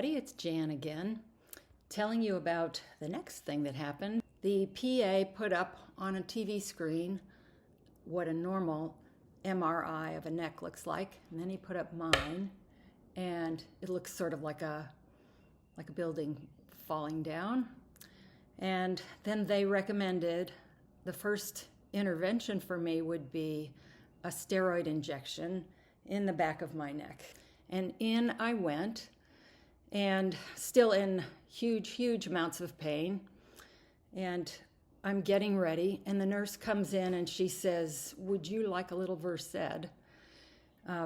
everybody, it's Jan again, telling you about the next thing that happened. The PA put up on a TV screen what a normal MRI of a neck looks like, and then he put up mine, and it looks sort of like a building falling down. And then they recommended the first intervention for me would be a steroid injection in the back of my neck. And in I went, and still in huge amounts of pain. And I'm getting ready, and the nurse comes in and she says, "Would you like a little Versed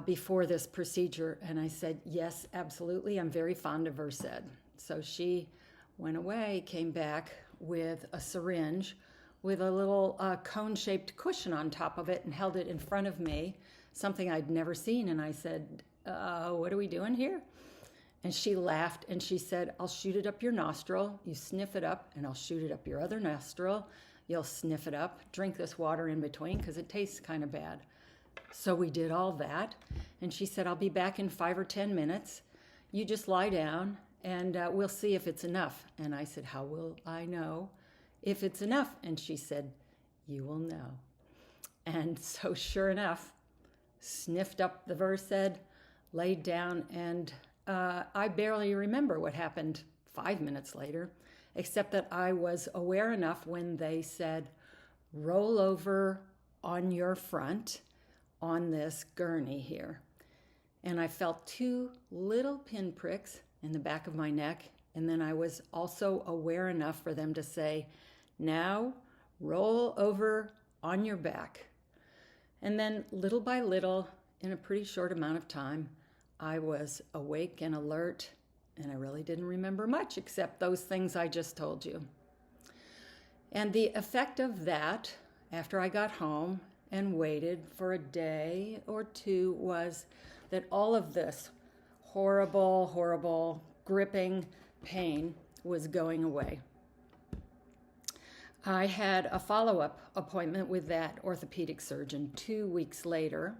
before this procedure?" And I said, "Yes, absolutely. I'm very fond of Versed." So she went away, came back with a syringe with a little cone-shaped cushion on top of it and held it in front of me, something I'd never seen. And I said, "What are we doing here?" And she laughed and she said, "I'll shoot it up your nostril. You sniff it up, and I'll shoot it up your other nostril. You'll sniff it up. Drink this water in between because it tastes kind of bad." So we did all that. And she said, "I'll be back in 5 or 10 minutes. You just lie down and we'll see if it's enough." And I said, "How will I know if it's enough?" And she said, "You will know." And so sure enough, sniffed up the Versed, laid down, and I barely remember what happened 5 minutes later, except that I was aware enough when they said, "Roll over on your front on this gurney here." And I felt 2 little pinpricks in the back of my neck. And then I was also aware enough for them to say, "Now roll over on your back." And then little by little, in a pretty short amount of time, I was awake and alert, and I really didn't remember much except those things I just told you. And the effect of that, after I got home and waited for a day or 2, was that all of this horrible, gripping pain was going away. I had a follow-up appointment with that orthopedic surgeon 2 weeks later,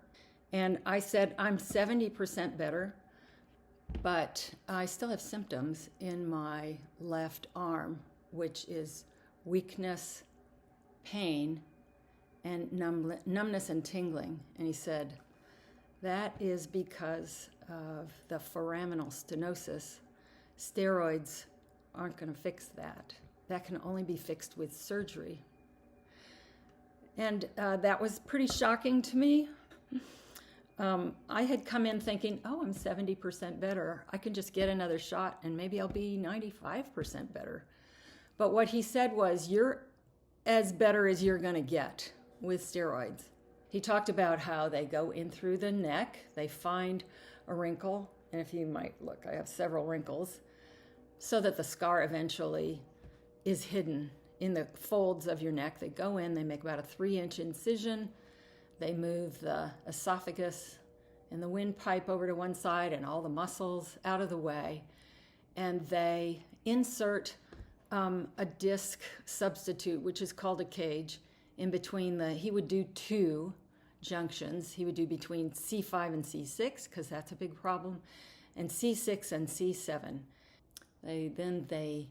and I said, "I'm 70% better, but I still have symptoms in my left arm, which is weakness, pain, and numbness and tingling." And he said, "That is because of the foraminal stenosis. Steroids aren't going to fix that. That can only be fixed with surgery." And that was pretty shocking to me. I had come in thinking, I'm 70% better. I can just get another shot and maybe I'll be 95% better. But what he said was, "You're as better as you're going to get with steroids." He talked about how they go in through the neck, they find a wrinkle, and if you might look, I have several wrinkles, so that the scar eventually is hidden in the folds of your neck. They go in, they make about a 3-inch incision, they move the esophagus and the windpipe over to one side and all the muscles out of the way, and they insert a disc substitute, which is called a cage, in between he would do 2 junctions. He would do between C5 and C6, because that's a big problem, and C6 and C7. Then they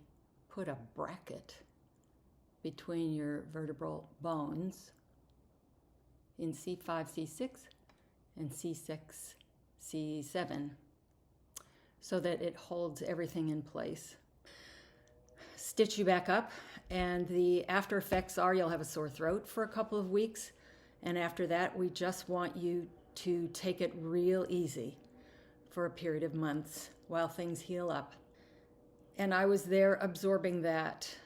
put a bracket between your vertebral bones in C5, C6, and C6, C7, so that it holds everything in place. Stitch you back up, and the after effects are you'll have a sore throat for a couple of weeks, and after that we just want you to take it real easy for a period of months while things heal up. And I was there absorbing that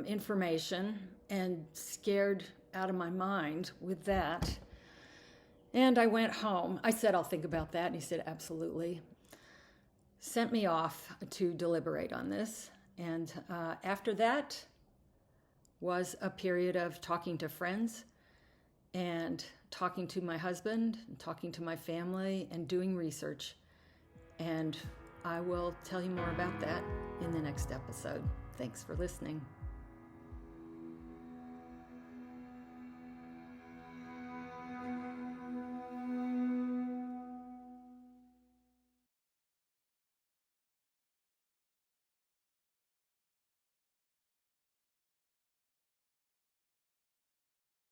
information and scared out of my mind with that. And I went home. I said, "I'll think about that." And he said, "Absolutely." Sent me off to deliberate on this. And after that was a period of talking to friends and talking to my husband and talking to my family and doing research. And I will tell you more about that in the next episode. Thanks for listening.